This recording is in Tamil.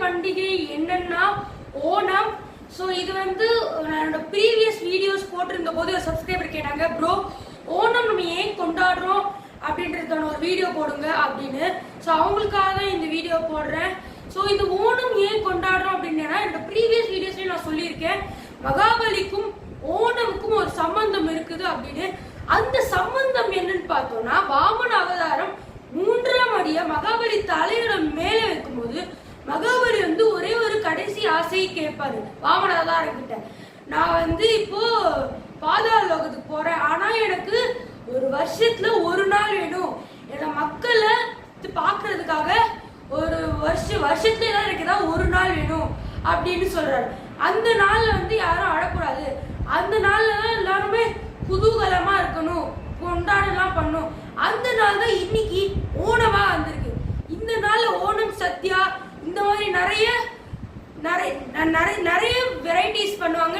பண்டிகை என்னன்னா ஓணம். ஸோ இது வந்து என்னோட ப்ரீவியஸ் வீடியோஸ் போட்டிருந்த போது சப்ஸ்கிரைபர் கேட்டாங்க, ப்ரோ ஓணம் நம்ம ஏன் கொண்டாடுறோம் அப்படின்றதான ஒரு வீடியோ போடுங்க அப்படின்னு. ஸோ அவங்களுக்காக தான் இந்த வீடியோ போடுறேன். ஸோ இந்த ஓணம் ஏன் கொண்டாடுறோம் அப்படின்னா, என்னோட ப்ரீவியஸ் வீடியோஸ்லயும் நான் சொல்லியிருக்கேன், மகாபலிக்கும் ஓணமுக்கும் ஒரு சம்பந்தம் இருக்குது அப்படின்னு. அந்த சம்பந்தம் என்னன்னு பார்த்தோம்னா, வாமன அவதாரம் 3ஆம் அடியா மகாபலி தலையோட மேலே வைக்கும்போது மகாபலி வந்து ஒரே ஒரு கடைசி ஆசையை கேட்பாரு வாமன அவதாரம் கிட்ட. நான் வந்து இப்போ பாதாள லோகத்துக்கு போறேன், ஆனா எனக்கு ஒரு வருஷத்துல ஒரு நாள் வேணும், என்னோட மக்களை பாக்குறதுக்காக ஒரு வருஷத்துல தான் எனக்கு ஏதாவது ஒரு நாள் வேணும் அப்படின்னு சொல்றாரு. அந்த நாள்ல வந்து யாரும் அழக்கூடாது, அந்த நாள்ல தான் எல்லாருமே குதூகலமா இருக்கணும், கொண்டாடலாம் பண்ணும். அந்த நாள் தான் இன்னைக்கு ஓணமா வந்திருக்கு. இந்த நாள்ல ஓணம் சத்யா இந்த மாதிரி நிறைய வெரைட்டிஸ் பண்ணுவாங்க,